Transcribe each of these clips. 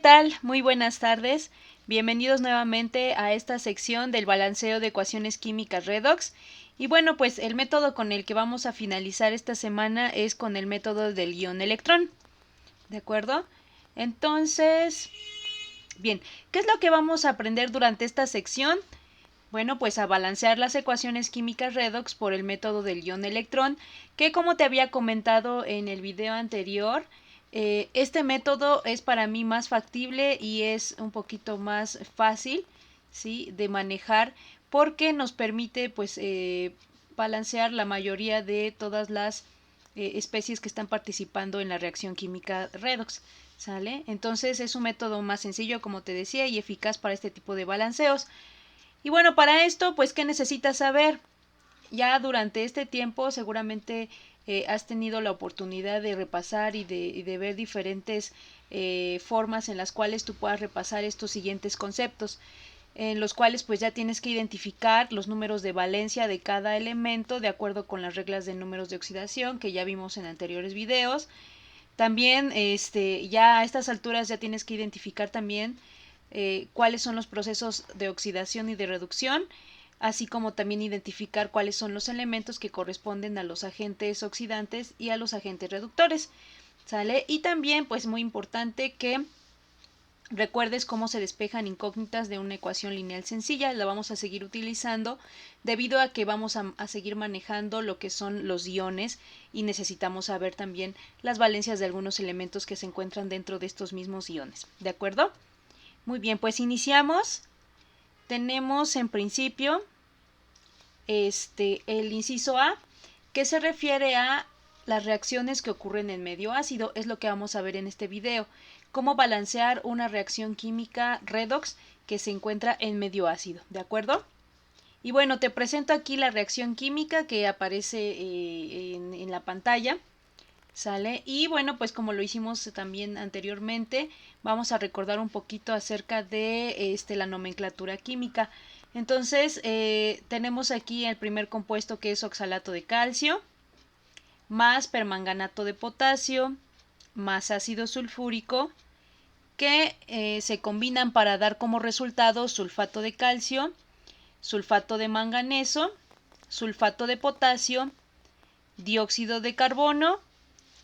¿Qué tal? Muy buenas tardes. Bienvenidos nuevamente a esta sección del balanceo de ecuaciones químicas redox. Y bueno, pues el método con el que vamos a finalizar esta semana es con el método del ion electrón. ¿De acuerdo? Entonces, bien, ¿qué es lo que vamos a aprender durante esta sección? Bueno, pues a balancear las ecuaciones químicas redox por el método del ion electrón, que como te había comentado en el video anterior, este método es para mí más factible y es un poquito más fácil, ¿sí?, de manejar porque nos permite pues balancear la mayoría de todas las especies que están participando en la reacción química redox. ¿Sale? Entonces es un método más sencillo, como te decía, y eficaz para este tipo de balanceos. Y bueno, para esto, pues, ¿qué necesitas saber? Ya durante este tiempo seguramente has tenido la oportunidad de repasar y de ver diferentes formas en las cuales tú puedas repasar estos siguientes conceptos, en los cuales pues ya tienes que identificar los números de valencia de cada elemento de acuerdo con las reglas de números de oxidación que ya vimos en anteriores videos. También ya a estas alturas ya tienes que identificar también cuáles son los procesos de oxidación y de reducción, así como también identificar cuáles son los elementos que corresponden a los agentes oxidantes y a los agentes reductores. ¿Sale? Y también, pues muy importante que recuerdes cómo se despejan incógnitas de una ecuación lineal sencilla. La vamos a seguir utilizando debido a que vamos a seguir manejando lo que son los iones y necesitamos saber también las valencias de algunos elementos que se encuentran dentro de estos mismos iones. ¿De acuerdo? Muy bien, pues iniciamos. Tenemos en principio el inciso A, que se refiere a las reacciones que ocurren en medio ácido. Es lo que vamos a ver en este video. Cómo balancear una reacción química redox que se encuentra en medio ácido. ¿De acuerdo? Y bueno, te presento aquí la reacción química que aparece en la pantalla. ¿Sale? Y bueno, pues como lo hicimos también anteriormente, vamos a recordar un poquito acerca de la nomenclatura química. Entonces, tenemos aquí el primer compuesto, que es oxalato de calcio, más permanganato de potasio, más ácido sulfúrico, que se combinan para dar como resultado sulfato de calcio, sulfato de manganeso, sulfato de potasio, dióxido de carbono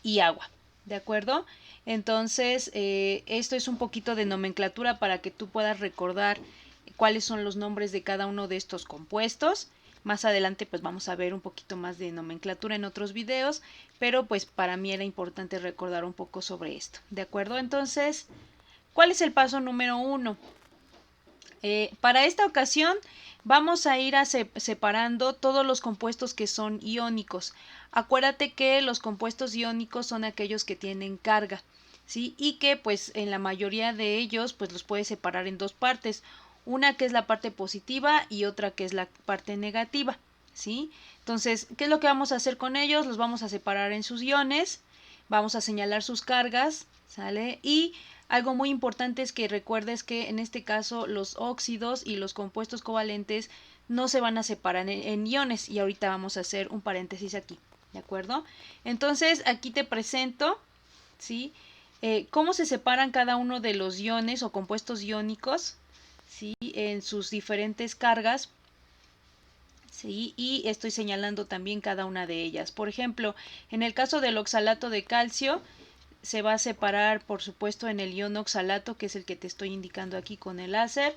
y agua. ¿De acuerdo? Entonces, esto es un poquito de nomenclatura para que tú puedas recordar cuáles son los nombres de cada uno de estos compuestos. Más adelante pues vamos a ver un poquito más de nomenclatura en otros videos, pero pues para mí era importante recordar un poco sobre esto. ¿De acuerdo? Entonces, ¿cuál es el paso número 1? Para esta ocasión vamos a ir separando todos los compuestos que son iónicos. Acuérdate que los compuestos iónicos son aquellos que tienen carga, ¿sí? Y que pues en la mayoría de ellos pues los puedes separar en dos partes. Una que es la parte positiva y otra que es la parte negativa, ¿sí? Entonces, ¿qué es lo que vamos a hacer con ellos? Los vamos a separar en sus iones, vamos a señalar sus cargas, ¿sale? Y algo muy importante es que recuerdes que en este caso los óxidos y los compuestos covalentes no se van a separar en iones, y ahorita vamos a hacer un paréntesis aquí, ¿de acuerdo? Entonces aquí te presento, ¿sí? Cómo se separan cada uno de los iones o compuestos iónicos, ¿sí?, en sus diferentes cargas. Sí, y estoy señalando también cada una de ellas. Por ejemplo, en el caso del oxalato de calcio, se va a separar, por supuesto, en el ion oxalato, que es el que te estoy indicando aquí con el láser,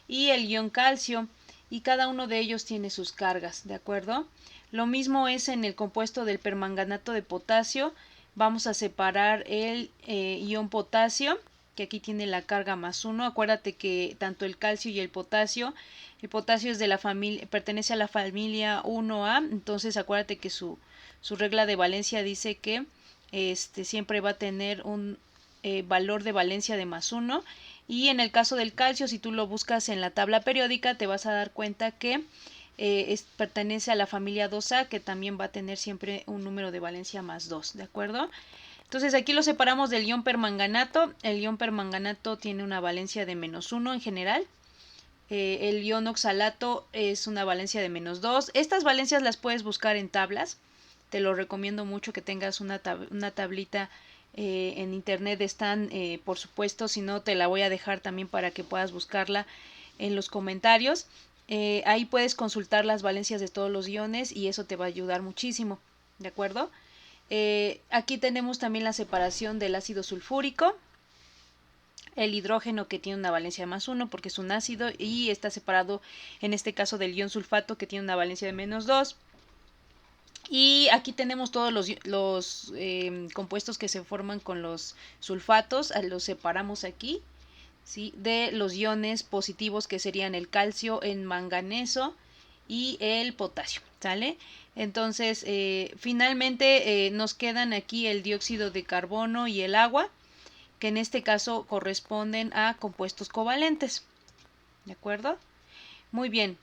y el ion calcio, y cada uno de ellos tiene sus cargas, ¿de acuerdo? Lo mismo es en el compuesto del permanganato de potasio. Vamos a separar el ion potasio, que aquí tiene la carga +1. Acuérdate que tanto el calcio y el potasio es de la familia, pertenece a la familia 1A, entonces acuérdate que su regla de valencia dice que siempre va a tener un valor de valencia de +1. Y en el caso del calcio, si tú lo buscas en la tabla periódica, te vas a dar cuenta que pertenece a la familia 2A, que también va a tener siempre un número de valencia +2, ¿de acuerdo? Entonces aquí lo separamos del ion permanganato. El ion permanganato tiene una valencia de -1 en general. El ion oxalato es una valencia de -2. Estas valencias las puedes buscar en tablas. Te lo recomiendo mucho que tengas una tablita En internet están, por supuesto, si no te la voy a dejar también para que puedas buscarla en los comentarios. Ahí puedes consultar las valencias de todos los iones y eso te va a ayudar muchísimo, ¿de acuerdo? Aquí tenemos también la separación del ácido sulfúrico, el hidrógeno que tiene una valencia de más 1 porque es un ácido y está separado en este caso del ion sulfato que tiene una valencia de -2. Y aquí tenemos todos los compuestos que se forman con los sulfatos, los separamos aquí, ¿sí? De los iones positivos que serían el calcio, el manganeso y el potasio, ¿sale? Entonces, finalmente nos quedan aquí el dióxido de carbono y el agua, que en este caso corresponden a compuestos covalentes, ¿de acuerdo? Muy bien.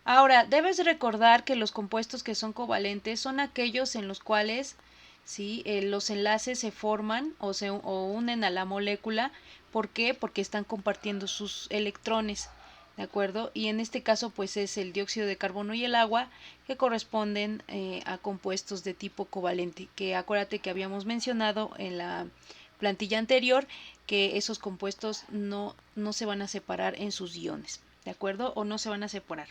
Ahora, debes recordar que los compuestos que son covalentes son aquellos en los cuales, ¿sí? Los enlaces se forman o unen a la molécula. ¿Por qué? Porque están compartiendo sus electrones, ¿de acuerdo? Y en este caso pues es el dióxido de carbono y el agua que corresponden a compuestos de tipo covalente, que acuérdate que habíamos mencionado en la plantilla anterior que esos compuestos no se van a separar en sus iones, ¿de acuerdo? O no se van a separar.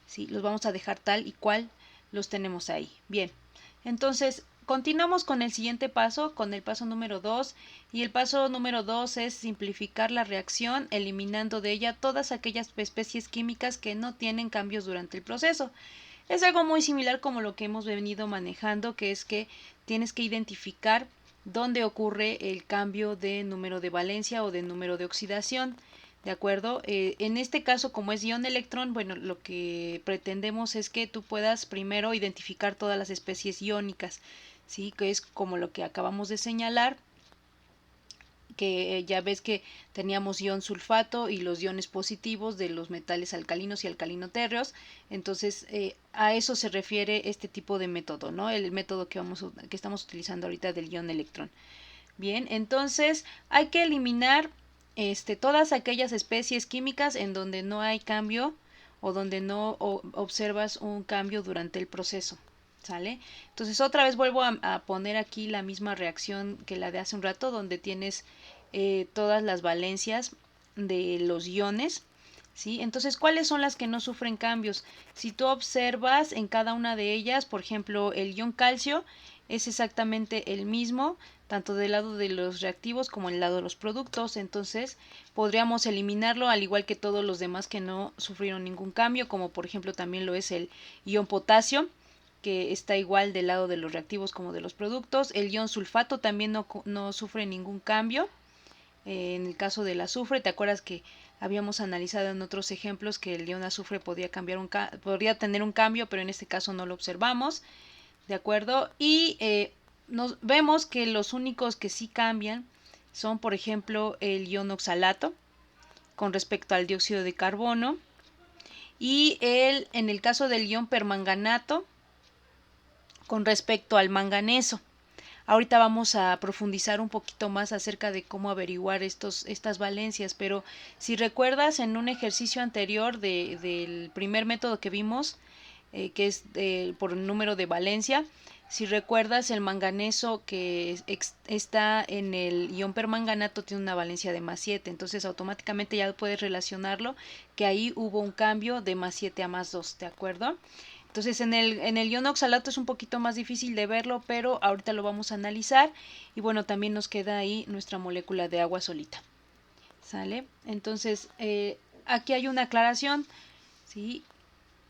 ¿Sí? Los vamos a dejar tal y cual los tenemos ahí. Bien, entonces continuamos con el siguiente paso, con el paso número 2. Y el paso número 2 es simplificar la reacción, eliminando de ella todas aquellas especies químicas que no tienen cambios durante el proceso. Es algo muy similar como lo que hemos venido manejando, que es que tienes que identificar dónde ocurre el cambio de número de valencia o de número de oxidación. ¿De acuerdo? En este caso, como es ion electrón, bueno, lo que pretendemos es que tú puedas primero identificar todas las especies iónicas, ¿sí? Que es como lo que acabamos de señalar, que ya ves que teníamos ion sulfato y los iones positivos de los metales alcalinos y alcalinotérreos. Entonces, a eso se refiere este tipo de método, ¿no? El método que estamos utilizando ahorita del ion electrón. Bien, entonces hay que eliminar todas aquellas especies químicas en donde no hay cambio o donde no observas un cambio durante el proceso, ¿sale? Entonces otra vez vuelvo a poner aquí la misma reacción que la de hace un rato, donde tienes todas las valencias de los iones, ¿sí? Entonces, ¿cuáles son las que no sufren cambios? Si tú observas en cada una de ellas, por ejemplo, el ion calcio es exactamente el mismo, tanto del lado de los reactivos como del lado de los productos. Entonces, podríamos eliminarlo, al igual que todos los demás que no sufrieron ningún cambio, como por ejemplo también lo es el ion potasio, que está igual del lado de los reactivos como de los productos. El ion sulfato también no sufre ningún cambio. En el caso del azufre, ¿te acuerdas que habíamos analizado en otros ejemplos que el ion azufre podría tener un cambio, pero en este caso no lo observamos? ¿De acuerdo? Y nos vemos que los únicos que sí cambian son, por ejemplo, el ion oxalato con respecto al dióxido de carbono y en el caso del ion permanganato con respecto al manganeso. Ahorita vamos a profundizar un poquito más acerca de cómo averiguar estas valencias, pero si recuerdas en un ejercicio anterior del primer método que vimos, que es por el número de valencia, si recuerdas el manganeso que está en el ion permanganato tiene una valencia de +7, entonces automáticamente ya puedes relacionarlo que ahí hubo un cambio de +7 a +2, ¿de acuerdo? Entonces en el ion oxalato es un poquito más difícil de verlo, pero ahorita lo vamos a analizar. Y bueno, también nos queda ahí nuestra molécula de agua solita. ¿Sale? Entonces, aquí hay una aclaración, ¿sí?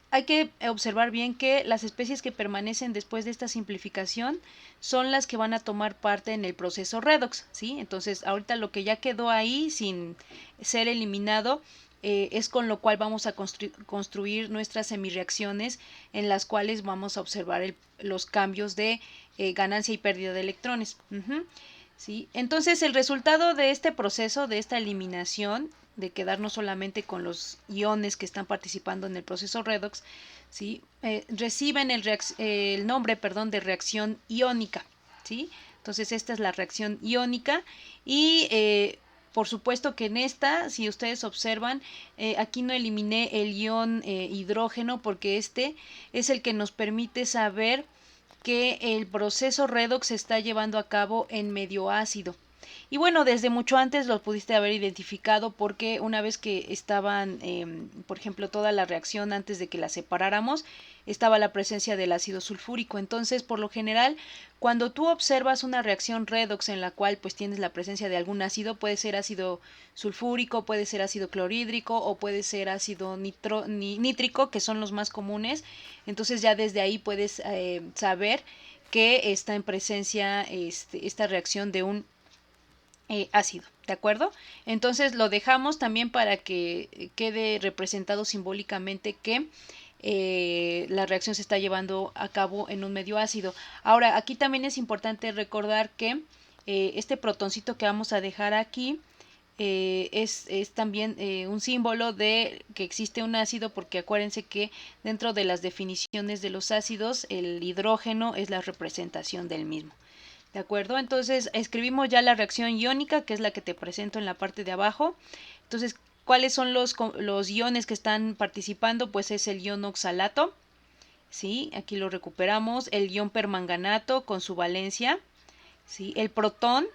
Hay que observar bien que las especies que permanecen después de esta simplificación son las que van a tomar parte en el proceso redox, ¿sí? Entonces, ahorita lo que ya quedó ahí sin ser eliminado es con lo cual vamos a construir nuestras semireacciones en las cuales vamos a observar los cambios de ganancia y pérdida de electrones. ¿Sí? Entonces el resultado de este proceso, de esta eliminación, de quedarnos solamente con los iones que están participando en el proceso redox, ¿sí? Reciben el nombre de reacción iónica. ¿Sí? Entonces esta es la reacción iónica y por supuesto que en esta, si ustedes observan, aquí no eliminé el ion hidrógeno porque este es el que nos permite saber que el proceso redox se está llevando a cabo en medio ácido. Y bueno, desde mucho antes lo pudiste haber identificado porque una vez que estaban, por ejemplo, toda la reacción antes de que la separáramos, estaba la presencia del ácido sulfúrico. Entonces, por lo general, cuando tú observas una reacción redox en la cual pues tienes la presencia de algún ácido, puede ser ácido sulfúrico, puede ser ácido clorhídrico o puede ser ácido nítrico, que son los más comunes. Entonces ya desde ahí puedes saber que está en presencia esta reacción de un ácido, ¿de acuerdo? Entonces lo dejamos también para que quede representado simbólicamente que la reacción se está llevando a cabo en un medio ácido. Ahora, aquí también es importante recordar que este protoncito que vamos a dejar aquí es también un símbolo de que existe un ácido, porque acuérdense que dentro de las definiciones de los ácidos, el hidrógeno es la representación del mismo. ¿De acuerdo? Entonces escribimos ya la reacción iónica, que es la que te presento en la parte de abajo. Entonces, ¿cuáles son los iones que están participando? Pues es el ion oxalato, ¿sí? Aquí lo recuperamos. El ion permanganato con su valencia, ¿sí? El protón,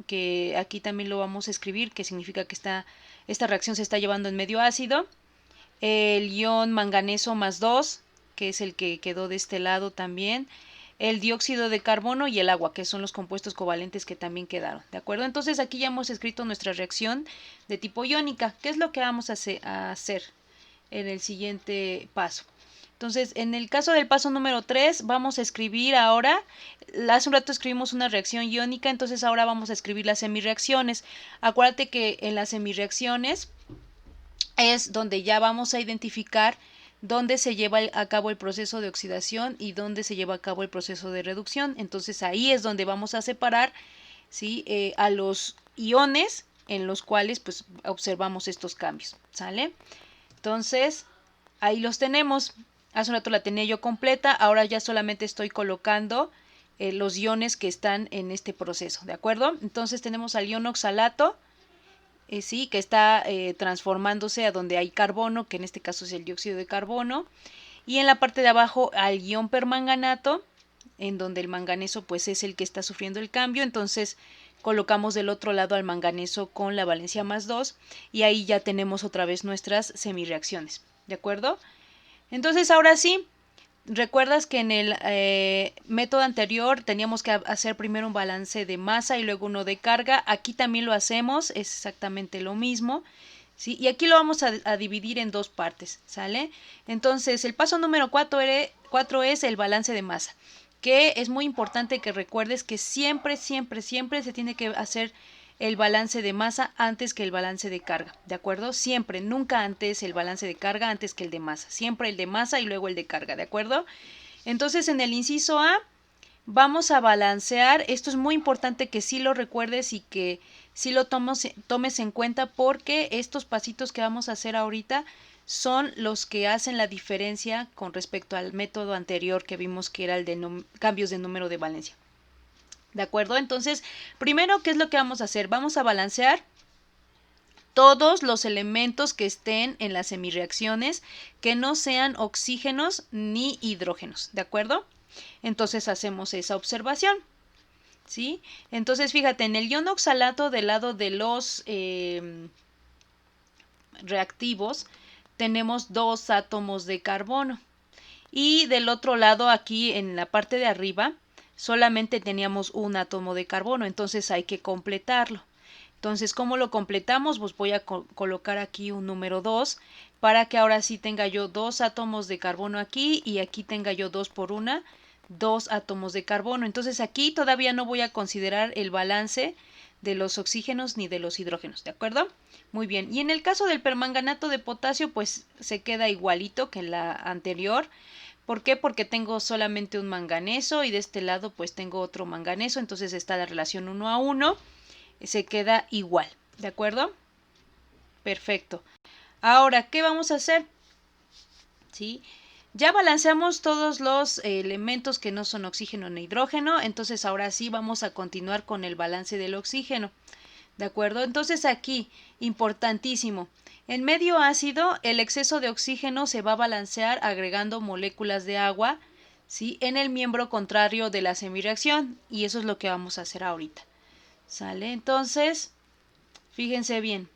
que aquí también lo vamos a escribir, que significa que esta reacción se está llevando en medio ácido. El ion manganeso más 2, que es el que quedó de este lado también. El dióxido de carbono y el agua, que son los compuestos covalentes que también quedaron, ¿de acuerdo? Entonces aquí ya hemos escrito nuestra reacción de tipo iónica. ¿Qué es lo que vamos a hacer en el siguiente paso? Entonces, en el caso del paso número 3, vamos a escribir ahora, hace un rato escribimos una reacción iónica, entonces ahora vamos a escribir las semirreacciones. Acuérdate que en las semirreacciones es donde ya vamos a identificar dónde se lleva a cabo el proceso de oxidación y dónde se lleva a cabo el proceso de reducción. Entonces ahí es donde vamos a separar, ¿sí? A los iones en los cuales pues observamos estos cambios, ¿sale? Entonces ahí los tenemos. Hace un rato la tenía yo completa, ahora ya solamente estoy colocando los iones que están en este proceso, ¿de acuerdo? Entonces tenemos al ion oxalato, sí, que está transformándose a donde hay carbono, que en este caso es el dióxido de carbono, y en la parte de abajo al ion permanganato, en donde el manganeso pues es el que está sufriendo el cambio. Entonces colocamos del otro lado al manganeso con la valencia más 2 y ahí ya tenemos otra vez nuestras semirreacciones, ¿de acuerdo? Entonces ahora sí, recuerdas que en el método anterior teníamos que hacer primero un balance de masa y luego uno de carga. Aquí también lo hacemos, es exactamente lo mismo, ¿sí? Y aquí lo vamos a dividir en dos partes, ¿sale? Entonces el paso número 4 es el balance de masa, que es muy importante que recuerdes que siempre, siempre, siempre se tiene que hacer el balance de masa antes que el balance de carga, ¿de acuerdo? Siempre, nunca antes el balance de carga antes que el de masa, siempre el de masa y luego el de carga, ¿de acuerdo? Entonces en el inciso A vamos a balancear, esto es muy importante que sí lo recuerdes y que sí lo tomes en cuenta, porque estos pasitos que vamos a hacer ahorita son los que hacen la diferencia con respecto al método anterior que vimos, que era el de cambios de número de valencia. ¿De acuerdo? Entonces, primero, ¿qué es lo que vamos a hacer? Vamos a balancear todos los elementos que estén en las semirreacciones que no sean oxígenos ni hidrógenos, ¿de acuerdo? Entonces hacemos esa observación, ¿sí? Entonces, fíjate, en el ion oxalato del lado de los reactivos tenemos 2 átomos de carbono. Y del otro lado, aquí en la parte de arriba, solamente teníamos un átomo de carbono, entonces hay que completarlo. Entonces, ¿cómo lo completamos? Pues voy a colocar aquí un número 2 para que ahora sí tenga yo 2 átomos de carbono aquí y aquí tenga yo 2 por 1, 2 átomos de carbono. Entonces aquí todavía no voy a considerar el balance de los oxígenos ni de los hidrógenos, ¿de acuerdo? Muy bien, y en el caso del permanganato de potasio, pues se queda igualito que en la anterior. ¿Por qué? Porque tengo solamente un manganeso y de este lado pues tengo otro manganeso, entonces está la relación 1 a 1, se queda igual, ¿de acuerdo? Perfecto. Ahora, ¿qué vamos a hacer? ¿Sí? Ya balanceamos todos los elementos que no son oxígeno ni hidrógeno, entonces ahora sí vamos a continuar con el balance del oxígeno, ¿de acuerdo? Entonces aquí, importantísimo, en medio ácido el exceso de oxígeno se va a balancear agregando moléculas de agua, ¿sí? En el miembro contrario de la semirreacción, y eso es lo que vamos a hacer ahorita. ¿Sale? Entonces, fíjense bien,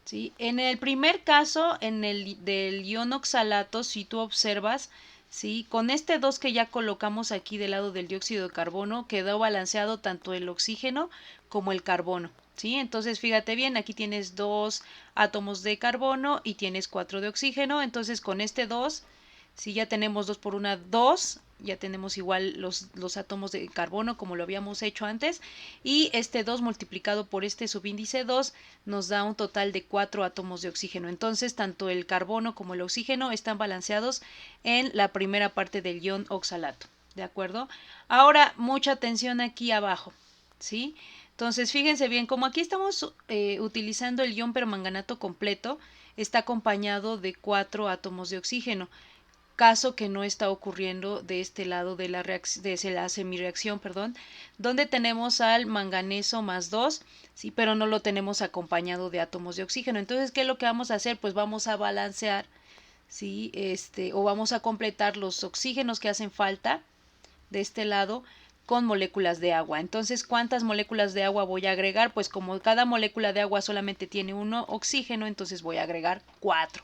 ¿sí? En el primer caso, en el del ion oxalato, si tú observas, ¿sí? Con este 2 que ya colocamos aquí del lado del dióxido de carbono, quedó balanceado tanto el oxígeno como el carbono, ¿sí? Entonces, fíjate bien, aquí tienes 2 átomos de carbono y tienes 4 de oxígeno, entonces con este 2, si ya tenemos 2 por 1, 2, ya tenemos igual los átomos de carbono como lo habíamos hecho antes, y este 2 multiplicado por este subíndice 2 nos da un total de 4 átomos de oxígeno. Entonces, tanto el carbono como el oxígeno están balanceados en la primera parte del ion oxalato. ¿De acuerdo? Ahora, mucha atención aquí abajo, ¿sí? Entonces, fíjense bien, como aquí estamos utilizando el ion permanganato completo, está acompañado de 4 átomos de oxígeno, caso que no está ocurriendo de este lado de la semirreacción, perdón, donde tenemos al manganeso más 2, sí, pero no lo tenemos acompañado de átomos de oxígeno. Entonces, ¿qué es lo que vamos a hacer? Pues vamos a balancear, sí, o vamos a completar los oxígenos que hacen falta de este lado con moléculas de agua. Entonces, ¿cuántas moléculas de agua voy a agregar? Pues como cada molécula de agua solamente tiene uno oxígeno, entonces voy a agregar 4.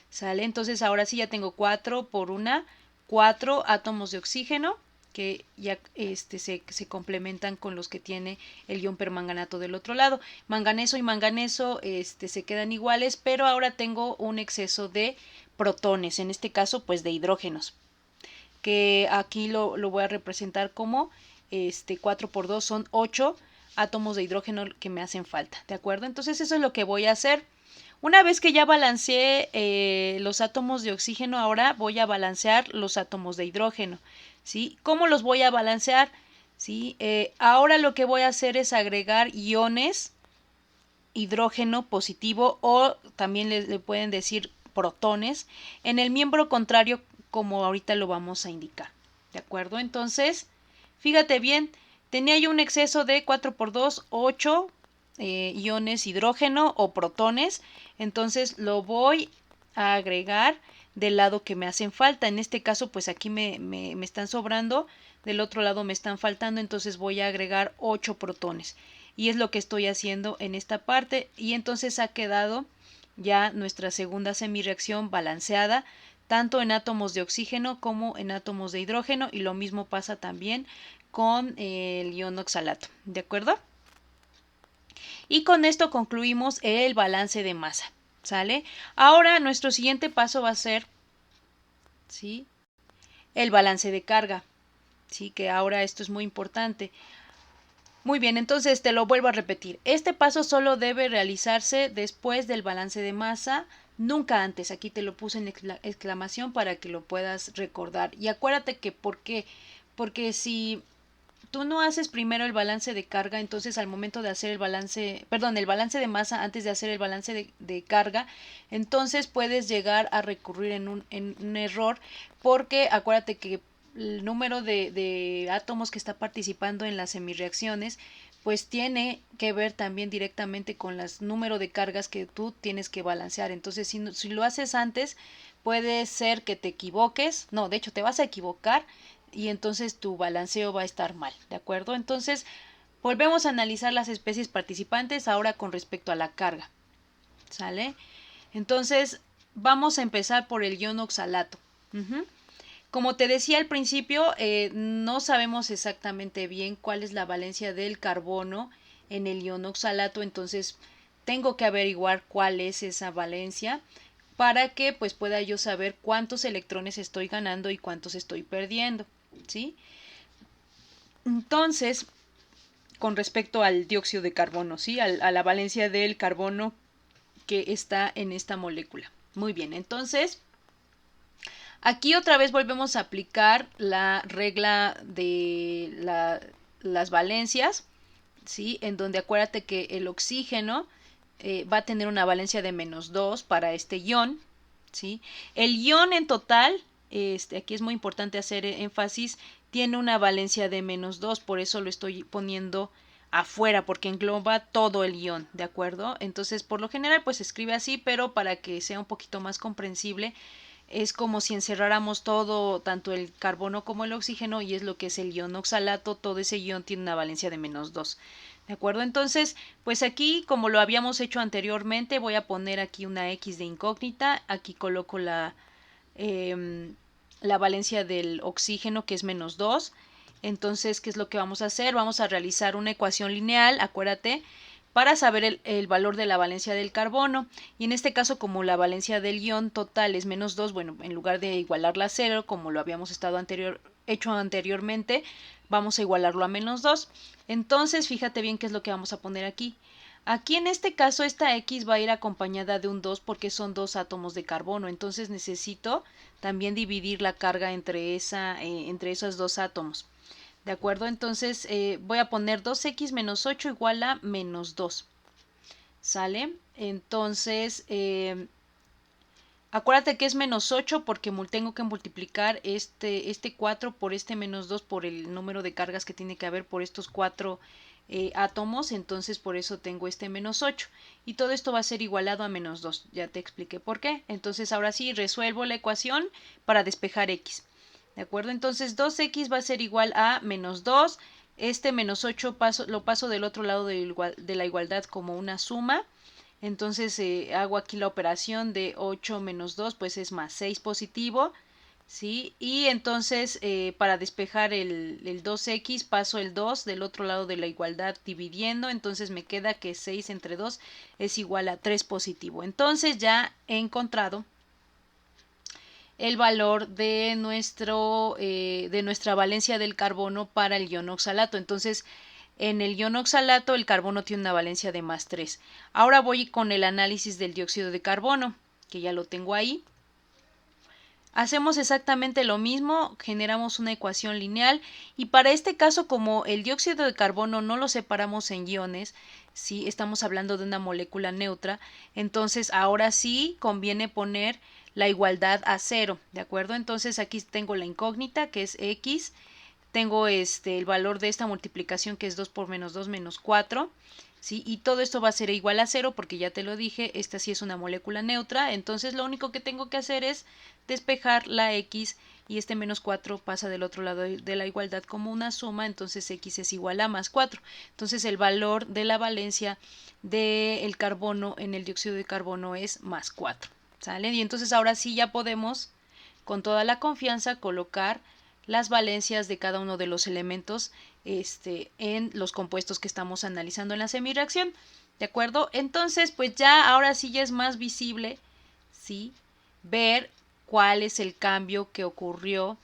¿Sale? Entonces ahora sí ya tengo 4 por 1, 4 átomos de oxígeno que ya se complementan con los que tiene el ion permanganato del otro lado. Manganeso y manganeso se quedan iguales, pero ahora tengo un exceso de protones, en este caso pues de hidrógenos, que aquí lo voy a representar como 4 por 2 son 8 átomos de hidrógeno que me hacen falta, ¿de acuerdo? Entonces eso es lo que voy a hacer. Una vez que ya balanceé los átomos de oxígeno, ahora voy a balancear los átomos de hidrógeno, ¿sí? ¿Cómo los voy a balancear? ¿Sí? Ahora lo que voy a hacer es agregar iones hidrógeno positivo o también le pueden decir protones en el miembro contrario como ahorita lo vamos a indicar, ¿de acuerdo? Entonces, fíjate bien, tenía yo un exceso de 4 por 2, 8 iones hidrógeno o protones, entonces lo voy a agregar del lado que me hacen falta. En este caso, pues aquí me están sobrando, del otro lado me están faltando, entonces voy a agregar 8 protones. Y es lo que estoy haciendo en esta parte. Y entonces ha quedado ya nuestra segunda semirreacción balanceada, tanto en átomos de oxígeno como en átomos de hidrógeno. Y lo mismo pasa también con el ion oxalato. ¿De acuerdo? Y con esto concluimos el balance de masa. ¿Sale? Ahora nuestro siguiente paso va a ser, ¿sí?, el balance de carga. Sí, que ahora esto es muy importante. Muy bien, entonces te lo vuelvo a repetir. Este paso solo debe realizarse después del balance de masa, nunca antes. Aquí te lo puse en exclamación para que lo puedas recordar. Y acuérdate que ¿por qué? Porque si tú no haces primero el balance de carga, entonces al momento de hacer el balance de masa antes de hacer el balance de carga, entonces puedes llegar a recurrir en un error, porque acuérdate que el número de átomos que está participando en las semirreacciones pues tiene que ver también directamente con el número de cargas que tú tienes que balancear. Entonces, si lo haces antes, puede ser que te equivoques. No, de hecho, te vas a equivocar y entonces tu balanceo va a estar mal, ¿de acuerdo? Entonces, volvemos a analizar las especies participantes ahora con respecto a la carga, ¿sale? Entonces, vamos a empezar por el ion oxalato. Como te decía al principio, no sabemos exactamente bien cuál es la valencia del carbono en el ion oxalato, entonces tengo que averiguar cuál es esa valencia para que pues pueda yo saber cuántos electrones estoy ganando y cuántos estoy perdiendo, ¿sí? Entonces, con respecto al dióxido de carbono, ¿sí? A la valencia del carbono que está en esta molécula. Muy bien, entonces aquí otra vez volvemos a aplicar la regla de las valencias, ¿sí? En donde acuérdate que el oxígeno va a tener una valencia de -2 para este ion, ¿sí? El ion en total, aquí es muy importante hacer énfasis, tiene una valencia de -2, por eso lo estoy poniendo afuera, porque engloba todo el ion, ¿de acuerdo? Entonces, por lo general, pues se escribe así, pero para que sea un poquito más comprensible, es como si encerráramos todo, tanto el carbono como el oxígeno, y es lo que es el ion oxalato. Todo ese ion tiene una valencia de -2. ¿De acuerdo? Entonces, pues aquí, como lo habíamos hecho anteriormente, voy a poner aquí una X de incógnita. Aquí coloco la valencia del oxígeno, que es -2. Entonces, ¿qué es lo que vamos a hacer? Vamos a realizar una ecuación lineal, acuérdate, para saber el valor de la valencia del carbono. Y en este caso, como la valencia del ion total es -2, bueno, en lugar de igualarla a 0, como lo habíamos hecho anteriormente, vamos a igualarlo a -2. Entonces, fíjate bien qué es lo que vamos a poner aquí. Aquí en este caso esta X va a ir acompañada de un 2 porque son dos átomos de carbono. Entonces necesito también dividir la carga entre esos dos átomos. ¿De acuerdo? Entonces voy a poner 2x menos 8 igual a -2. ¿Sale? Entonces, acuérdate que es -8 porque tengo que multiplicar este 4 por este -2 por el número de cargas que tiene que haber por estos 4 átomos. Entonces, por eso tengo este -8. Y todo esto va a ser igualado a -2. Ya te expliqué por qué. Entonces, ahora sí, resuelvo la ecuación para despejar x. ¿De acuerdo? Entonces 2x va a ser igual a -2. Este -8 lo paso del otro lado de la igualdad como una suma. Entonces hago aquí la operación de 8 menos 2, pues es +6 positivo. ¿Sí? Y entonces para despejar el 2x paso el 2 del otro lado de la igualdad dividiendo. Entonces me queda que 6 entre 2 es igual a 3 positivo. Entonces ya he encontrado el valor de nuestra valencia del carbono para el ion oxalato. Entonces, en el ion oxalato el carbono tiene una valencia de +3. Ahora voy con el análisis del dióxido de carbono, que ya lo tengo ahí. Hacemos exactamente lo mismo, generamos una ecuación lineal, y para este caso, como el dióxido de carbono no lo separamos en iones, ¿sí? Estamos hablando de una molécula neutra, entonces ahora sí conviene poner la igualdad a 0, ¿de acuerdo? Entonces aquí tengo la incógnita, que es x, tengo el valor de esta multiplicación, que es 2 por -2 menos 4, ¿sí? Y todo esto va a ser igual a 0 porque ya te lo dije, esta sí es una molécula neutra. Entonces lo único que tengo que hacer es despejar la x, y este -4 pasa del otro lado de la igualdad como una suma. Entonces x es igual a +4. Entonces el valor de la valencia del carbono en el dióxido de carbono es +4. ¿Sale? Y entonces ahora sí ya podemos con toda la confianza colocar las valencias de cada uno de los elementos en los compuestos que estamos analizando en la semireacción. ¿De acuerdo? Entonces, pues ya ahora sí ya es más visible, ¿sí?, ver cuál es el cambio que ocurrió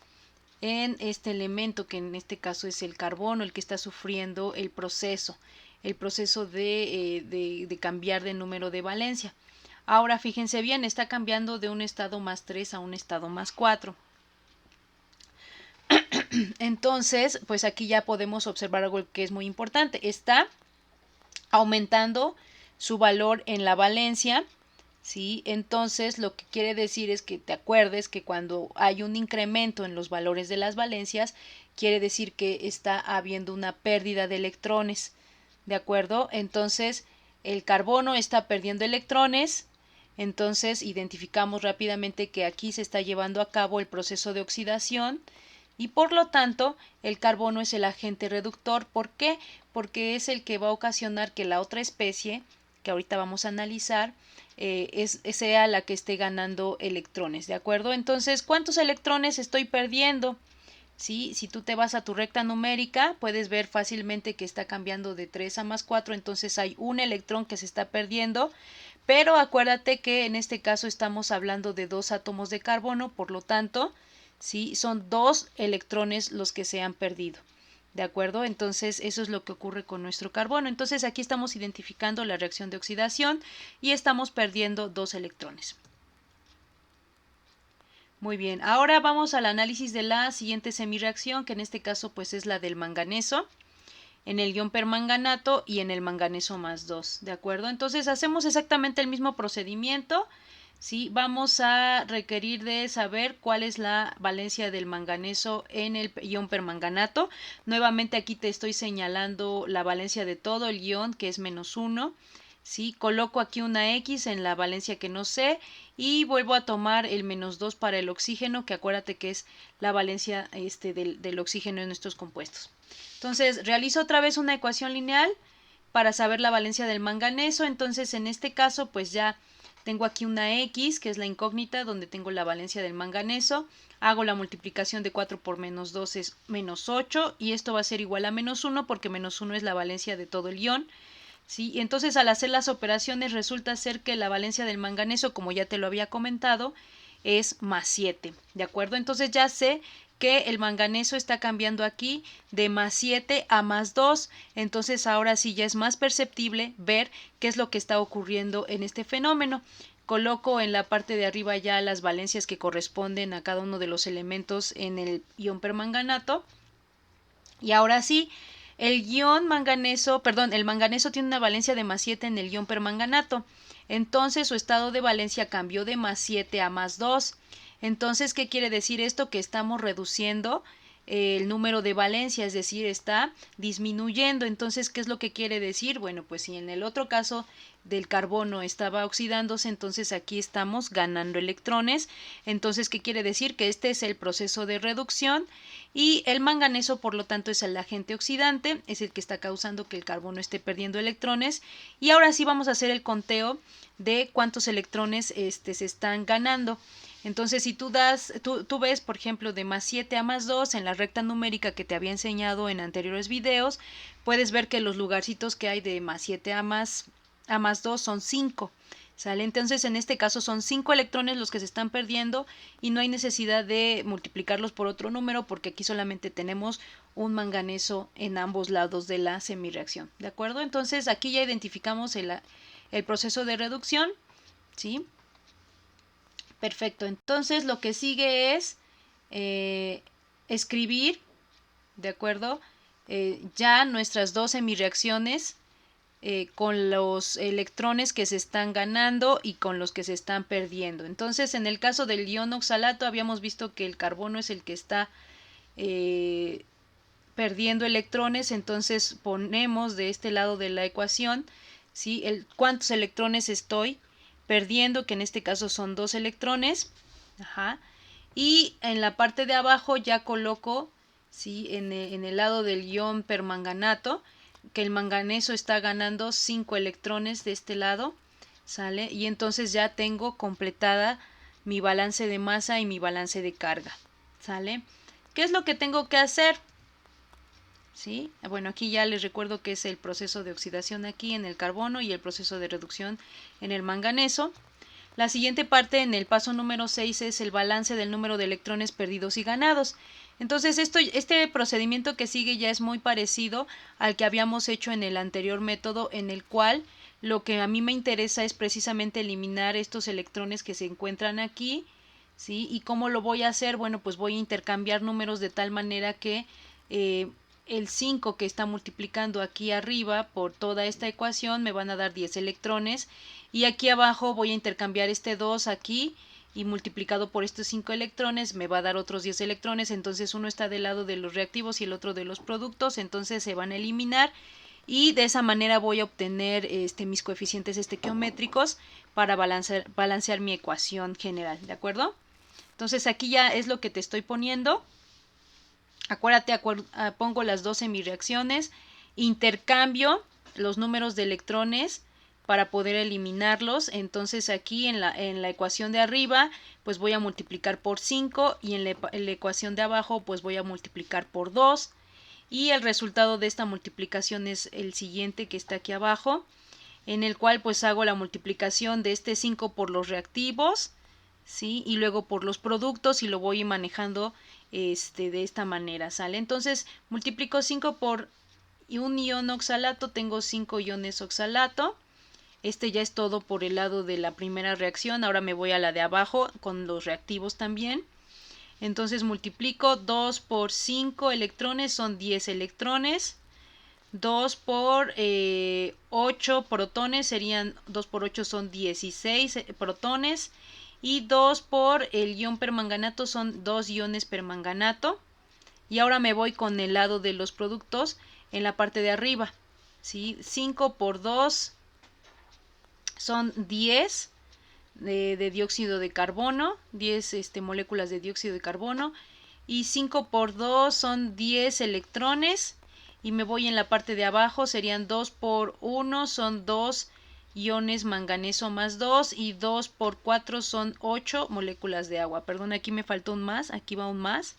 en este elemento, que en este caso es el carbono, el que está sufriendo el proceso de cambiar de número de valencia. Ahora fíjense bien, está cambiando de un estado +3 a un estado +4. Entonces, pues aquí ya podemos observar algo que es muy importante. Está aumentando su valor en la valencia, ¿sí? Entonces, lo que quiere decir es que te acuerdes que cuando hay un incremento en los valores de las valencias, quiere decir que está habiendo una pérdida de electrones, ¿de acuerdo? Entonces, el carbono está perdiendo electrones. Entonces, identificamos rápidamente que aquí se está llevando a cabo el proceso de oxidación, y por lo tanto el carbono es el agente reductor. ¿Por qué? Porque es el que va a ocasionar que la otra especie, que ahorita vamos a analizar, sea la que esté ganando electrones, ¿de acuerdo? Entonces, ¿cuántos electrones estoy perdiendo? ¿Sí? Si tú te vas a tu recta numérica, puedes ver fácilmente que está cambiando de 3 a +4, entonces hay un electrón que se está perdiendo. Pero acuérdate que en este caso estamos hablando de dos átomos de carbono, por lo tanto, ¿sí?, son 2 electrones los que se han perdido. ¿De acuerdo? Entonces eso es lo que ocurre con nuestro carbono. Entonces aquí estamos identificando la reacción de oxidación y estamos perdiendo 2 electrones. Muy bien, ahora vamos al análisis de la siguiente semireacción, que en este caso pues es la del manganeso, en el ion permanganato y en el manganeso +2, ¿de acuerdo? Entonces hacemos exactamente el mismo procedimiento, ¿sí? Vamos a requerir de saber cuál es la valencia del manganeso en el ion permanganato. Nuevamente aquí te estoy señalando la valencia de todo el ion, que es -1, ¿sí? Coloco aquí una X en la valencia que no sé y vuelvo a tomar el -2 para el oxígeno, que acuérdate que es la valencia del oxígeno en estos compuestos. Entonces realizo otra vez una ecuación lineal para saber la valencia del manganeso. Entonces en este caso pues ya tengo aquí una X, que es la incógnita, donde tengo la valencia del manganeso. Hago la multiplicación de 4 por -2 es -8 y esto va a ser igual a -1 porque -1 es la valencia de todo el ion. ¿Sí? Y entonces al hacer las operaciones resulta ser que la valencia del manganeso, como ya te lo había comentado, es +7, ¿de acuerdo? Entonces ya sé que el manganeso está cambiando aquí de +7 a +2, entonces ahora sí ya es más perceptible ver qué es lo que está ocurriendo en este fenómeno. Coloco en la parte de arriba ya las valencias que corresponden a cada uno de los elementos en el ion permanganato. Y ahora sí, el manganeso tiene una valencia de +7 en el ion permanganato. Entonces su estado de valencia cambió de +7 a +2. Entonces, ¿qué quiere decir esto? Que estamos reduciendo el número de valencia, es decir, está disminuyendo. Entonces, ¿qué es lo que quiere decir? Bueno, pues si en el otro caso del carbono estaba oxidándose, entonces aquí estamos ganando electrones. Entonces, ¿qué quiere decir? Que este es el proceso de reducción y el manganeso, por lo tanto, es el agente oxidante, es el que está causando que el carbono esté perdiendo electrones. Y ahora sí vamos a hacer el conteo de cuántos electrones se están ganando. Entonces, si tú ves, por ejemplo, de +7 a +2 en la recta numérica que te había enseñado en anteriores videos, puedes ver que los lugarcitos que hay de +7 a +2 son 5. ¿Sale? Entonces, en este caso son 5 electrones los que se están perdiendo y no hay necesidad de multiplicarlos por otro número porque aquí solamente tenemos un manganeso en ambos lados de la semirreacción. ¿De acuerdo? Entonces, aquí ya identificamos el proceso de reducción. ¿Sí? Perfecto, entonces lo que sigue es escribir, ¿de acuerdo? Ya nuestras dos semirreacciones con los electrones que se están ganando y con los que se están perdiendo. Entonces, en el caso del ion oxalato habíamos visto que el carbono es el que está perdiendo electrones, entonces ponemos de este lado de la ecuación, ¿sí? Cuántos electrones estoy perdiendo, que en este caso son 2 electrones. Ajá. Y en la parte de abajo ya coloco, ¿sí? en el lado del ion permanganato, que el manganeso está ganando 5 electrones de este lado, ¿sale? Y entonces ya tengo completada mi balance de masa y mi balance de carga, ¿sale? ¿Qué es lo que tengo que hacer? ¿Sí? Bueno, aquí ya les recuerdo que es el proceso de oxidación aquí en el carbono y el proceso de reducción en el manganeso. La siguiente parte en el paso número 6 es el balance del número de electrones perdidos y ganados. Entonces este procedimiento que sigue ya es muy parecido al que habíamos hecho en el anterior método, en el cual lo que a mí me interesa es precisamente eliminar estos electrones que se encuentran aquí, ¿sí? ¿Y cómo lo voy a hacer? Bueno, pues voy a intercambiar números de tal manera que el 5 que está multiplicando aquí arriba por toda esta ecuación me van a dar 10 electrones y aquí abajo voy a intercambiar este 2 aquí y multiplicado por estos 5 electrones me va a dar otros 10 electrones, entonces uno está del lado de los reactivos y el otro de los productos, entonces se van a eliminar y de esa manera voy a obtener mis coeficientes estequiométricos para balancear mi ecuación general, ¿de acuerdo? Entonces aquí ya es lo que te estoy poniendo. Acuérdate, pongo las dos semirreacciones, intercambio los números de electrones para poder eliminarlos. Entonces aquí en la ecuación de arriba pues voy a multiplicar por 5 y en la ecuación de abajo pues voy a multiplicar por 2 y el resultado de esta multiplicación es el siguiente que está aquí abajo, en el cual pues hago la multiplicación de este 5 por los reactivos, ¿sí? Y luego por los productos y lo voy manejando de esta manera, ¿sale? Entonces multiplico 5 por un ion oxalato, tengo 5 iones oxalato. Ya es todo por el lado de la primera reacción. Ahora me voy a la de abajo con los reactivos también. Entonces multiplico 2 por 5 electrones, son 10 electrones. 2 por 8 protones, serían 2 por 8 son 16 protones. Y 2 por el ion permanganato son 2 iones permanganato. Y ahora me voy con el lado de los productos en la parte de arriba, ¿sí? 5 por 2 son 10 de dióxido de carbono, 10 moléculas de dióxido de carbono, y 5 por 2 son 10 electrones, y me voy en la parte de abajo, serían 2 por 1 son 2 iones manganeso más 2, y 2 por 4 son 8 moléculas de agua. Perdón, aquí me faltó un más, aquí va un más.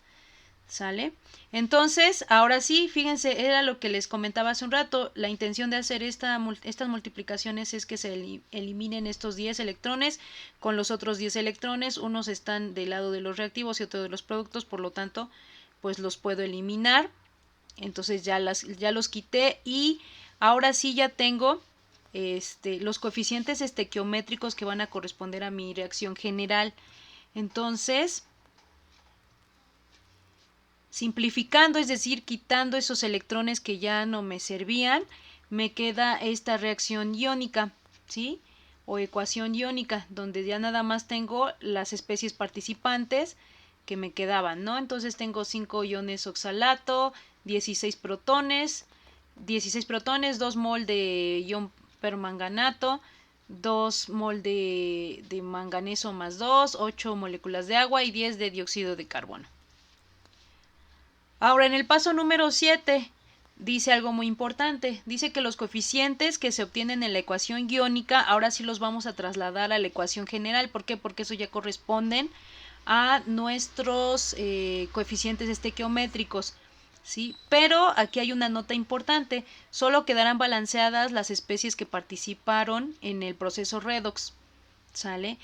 ¿Sale? Entonces, ahora sí, fíjense, era lo que les comentaba hace un rato. La intención de hacer estas multiplicaciones es que se eliminen estos 10 electrones con los otros 10 electrones. Unos están del lado de los reactivos y otros de los productos, por lo tanto, pues los puedo eliminar. Entonces ya los quité, y ahora sí ya tengo los coeficientes estequiométricos que van a corresponder a mi reacción general. Entonces, simplificando, es decir, quitando esos electrones que ya no me servían, me queda esta reacción iónica, ¿sí? O ecuación iónica, donde ya nada más tengo las especies participantes que me quedaban, ¿no? Entonces tengo 5 iones oxalato, 16 protones, 2 mol de ion permanganato, 2 mol de manganeso más 2, 8 moléculas de agua y 10 de dióxido de carbono. Ahora, en el paso número 7 dice algo muy importante. Dice que los coeficientes que se obtienen en la ecuación iónica, ahora sí los vamos a trasladar a la ecuación general. ¿Por qué? Porque eso ya corresponden a nuestros coeficientes estequiométricos, ¿sí? Pero aquí hay una nota importante. Solo quedarán balanceadas las especies que participaron en el proceso redox, ¿sale?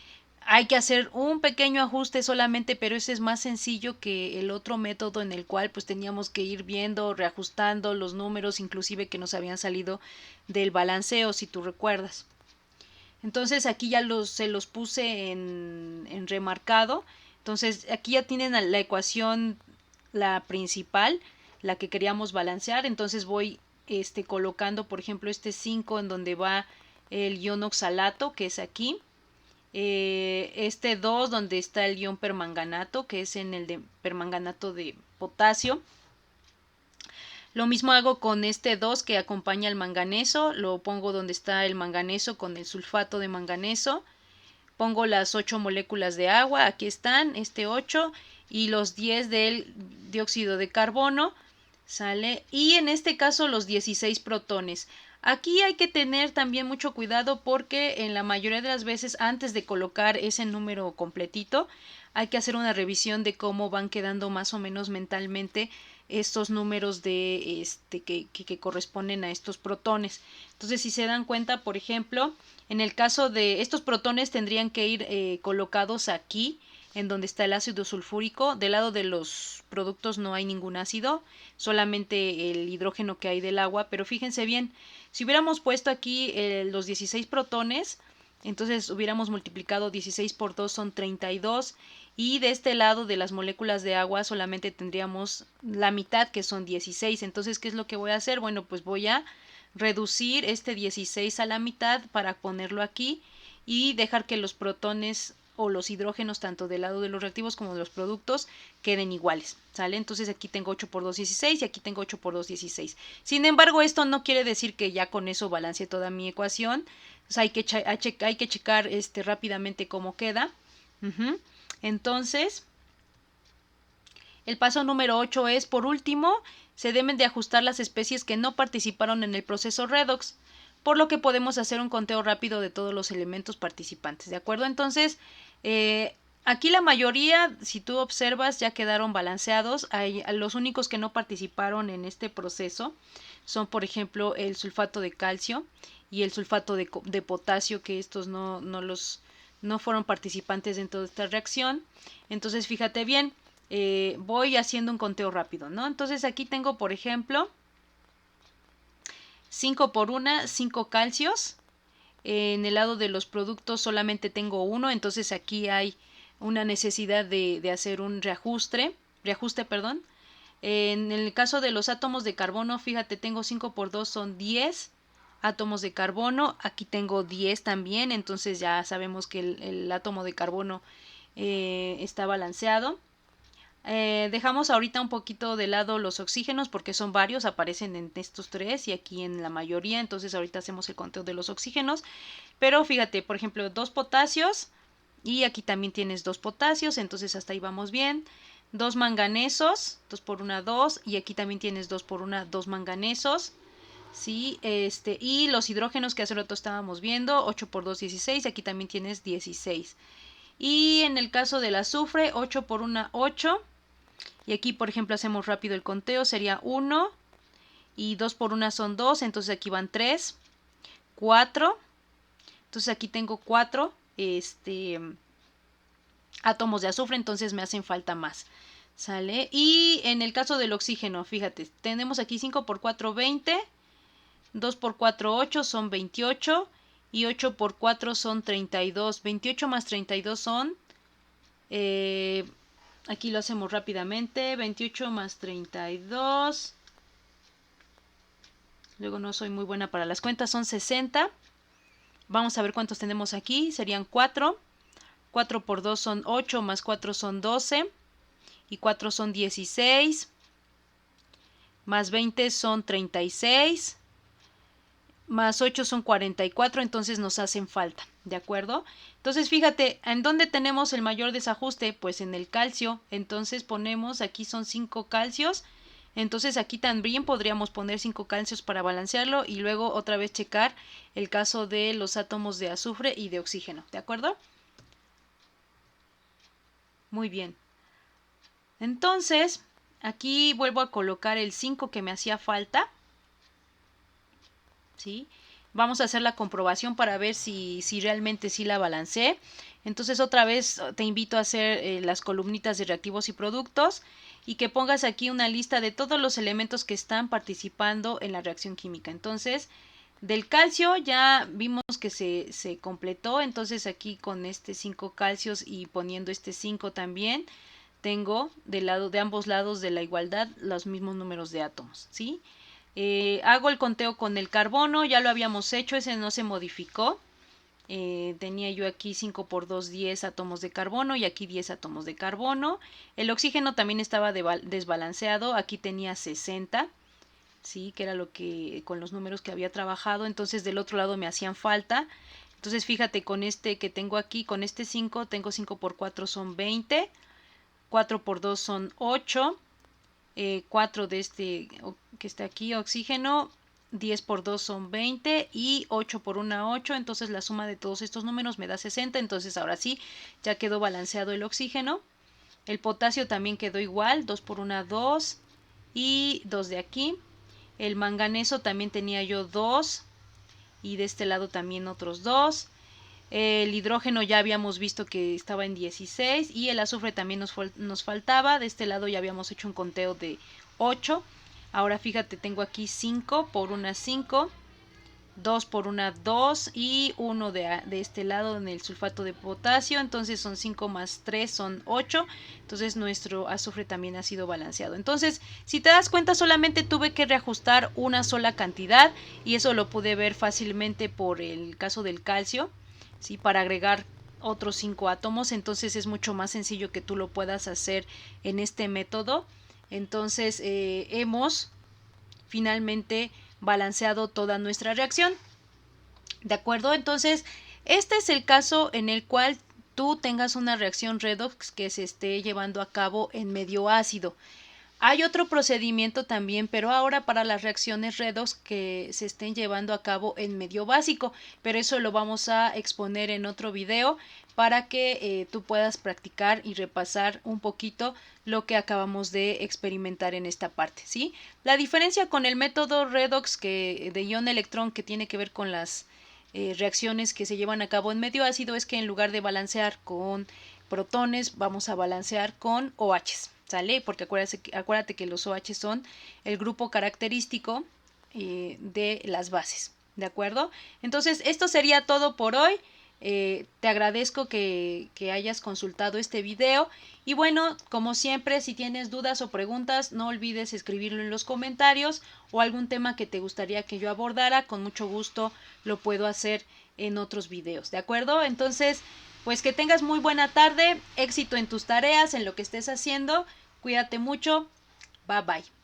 Hay que hacer un pequeño ajuste solamente, pero ese es más sencillo que el otro método en el cual pues teníamos que ir viendo, reajustando los números, inclusive que nos habían salido del balanceo, si tú recuerdas. Entonces aquí ya se los puse en remarcado. Entonces aquí ya tienen la ecuación, la principal, la que queríamos balancear. Entonces voy colocando, por ejemplo, este 5 en donde va el ion oxalato, que es aquí. Este 2 donde está el ion permanganato, que es en el de permanganato de potasio. Lo mismo hago con este 2 que acompaña al manganeso, lo pongo donde está el manganeso con el sulfato de manganeso. Pongo las 8 moléculas de agua, aquí están, este 8, y los 10 del dióxido de carbono, ¿sale? Y en este caso los 16 protones. Aquí hay que tener también mucho cuidado porque en la mayoría de las veces antes de colocar ese número completito hay que hacer una revisión de cómo van quedando más o menos mentalmente estos números de que corresponden a estos protones. Entonces, si se dan cuenta, por ejemplo, en el caso de estos protones tendrían que ir colocados aquí, en donde está el ácido sulfúrico. Del lado de los productos no hay ningún ácido, solamente el hidrógeno que hay del agua, pero fíjense bien, si hubiéramos puesto aquí los 16 protones, entonces hubiéramos multiplicado 16 por 2 son 32, y de este lado de las moléculas de agua solamente tendríamos la mitad, que son 16. Entonces, ¿qué es lo que voy a hacer? Bueno, pues voy a reducir este 16 a la mitad para ponerlo aquí y dejar que los protones o los hidrógenos, tanto del lado de los reactivos como de los productos, queden iguales, ¿sale? Entonces aquí tengo 8 por 2, 16 y aquí tengo 8 por 2, 16. Sin embargo, esto no quiere decir que ya con eso balanceé toda mi ecuación. O sea, hay que checar rápidamente cómo queda. Entonces, el paso número 8 es, por último, se deben de ajustar las especies que no participaron en el proceso redox, por lo que podemos hacer un conteo rápido de todos los elementos participantes, ¿de acuerdo? Entonces, aquí la mayoría, si tú observas, ya quedaron balanceados. Los únicos que no participaron en este proceso son, por ejemplo, el sulfato de calcio y el sulfato de potasio, que estos no fueron participantes dentro de esta reacción. Entonces, fíjate bien, voy haciendo un conteo rápido, ¿no? Entonces, aquí tengo, por ejemplo, 5 por 1, 5 calcios. En el lado de los productos solamente tengo 1, entonces aquí hay una necesidad de hacer un reajuste. En el caso de los átomos de carbono, fíjate, tengo 5 por 2 son 10 átomos de carbono. Aquí tengo 10 también, entonces ya sabemos que el átomo de carbono está balanceado. Dejamos ahorita un poquito de lado los oxígenos porque son varios, aparecen en estos tres y aquí en la mayoría, entonces ahorita hacemos el conteo de los oxígenos. Pero fíjate, por ejemplo, 2 potasios y aquí también tienes 2 potasios, entonces hasta ahí vamos bien. 2 manganesos, 2 por 1, 2, y aquí también tienes 2 por 1, 2 manganesos. Sí, y los hidrógenos que hace rato estábamos viendo, 8 por 2, 16, aquí también tienes 16. Y en el caso del azufre, 8 por 1, 8. Y aquí, por ejemplo, hacemos rápido el conteo, sería 1 y 2 por 1 son 2, entonces aquí van 3, 4. Entonces aquí tengo 4 átomos de azufre, entonces me hacen falta más. ¿Sale? Y en el caso del oxígeno, fíjate, tenemos aquí 5 por 4, 20. 2 por 4, 8 son 28. Y 8 por 4 son 32. 28 más 32 son... aquí lo hacemos rápidamente. 28 más 32. Luego no soy muy buena para las cuentas. Son 60. Vamos a ver cuántos tenemos aquí. Serían 4. 4 por 2 son 8. Más 4 son 12. Y 4 son 16. Más 20 son 36. Más 8 son 44, entonces nos hacen falta, ¿de acuerdo? Entonces fíjate, ¿en dónde tenemos el mayor desajuste? Pues en el calcio, entonces ponemos, aquí son 5 calcios, entonces aquí también podríamos poner 5 calcios para balancearlo y luego otra vez checar el caso de los átomos de azufre y de oxígeno, ¿de acuerdo? Muy bien. Entonces, aquí vuelvo a colocar el 5 que me hacía falta. ¿Sí? Vamos a hacer la comprobación para ver si realmente sí la balanceé. Entonces otra vez te invito a hacer las columnitas de reactivos y productos y que pongas aquí una lista de todos los elementos que están participando en la reacción química. Entonces, del calcio ya vimos que se completó, entonces aquí con este 5 calcios y poniendo este 5 también, tengo de ambos lados de la igualdad los mismos números de átomos, ¿sí? Hago el conteo con el carbono, ya lo habíamos hecho, ese no se modificó. Tenía yo aquí 5 por 2, 10 átomos de carbono y aquí 10 átomos de carbono. El oxígeno también estaba desbalanceado, aquí tenía 60, ¿sí? Que era lo que con los números que había trabajado, entonces del otro lado me hacían falta. Entonces fíjate, con este que tengo aquí, con este 5, tengo 5 por 4 son 20, 4 por 2 son 8, 4 de este que está aquí, oxígeno, 10 por 2 son 20 y 8 por 1, 8. Entonces la suma de todos estos números me da 60. Entonces ahora sí, ya quedó balanceado el oxígeno. El potasio también quedó igual, 2 por 1, 2 y 2 de aquí. El manganeso también tenía yo 2 y de este lado también otros 2. El hidrógeno ya habíamos visto que estaba en 16 y el azufre también nos faltaba. De este lado ya habíamos hecho un conteo de 8. Ahora fíjate, tengo aquí 5 por 1, 5, 2 por 1, 2 y 1 de este lado en el sulfato de potasio. Entonces son 5 más 3 son 8. Entonces nuestro azufre también ha sido balanceado. Entonces, si te das cuenta, solamente tuve que reajustar una sola cantidad y eso lo pude ver fácilmente por el caso del calcio. ¿Sí? Para agregar otros 5 átomos, entonces es mucho más sencillo que tú lo puedas hacer en este método. Entonces hemos finalmente balanceado toda nuestra reacción. ¿De acuerdo? Entonces, este es el caso en el cual tú tengas una reacción redox que se esté llevando a cabo en medio ácido. Hay otro procedimiento también, pero ahora para las reacciones redox que se estén llevando a cabo en medio básico, pero eso lo vamos a exponer en otro video para que tú puedas practicar y repasar un poquito lo que acabamos de experimentar en esta parte, ¿sí? La diferencia con el método redox de ion-electrón que tiene que ver con las reacciones que se llevan a cabo en medio ácido es que en lugar de balancear con protones, vamos a balancear con OHs. ¿Sale? Porque acuérdate que los OH son el grupo característico de las bases, ¿de acuerdo? Entonces, esto sería todo por hoy. Te agradezco que hayas consultado este video y bueno, como siempre, si tienes dudas o preguntas, no olvides escribirlo en los comentarios o algún tema que te gustaría que yo abordara, con mucho gusto lo puedo hacer en otros videos, ¿de acuerdo? Entonces, pues que tengas muy buena tarde, éxito en tus tareas, en lo que estés haciendo. Cuídate mucho. Bye bye.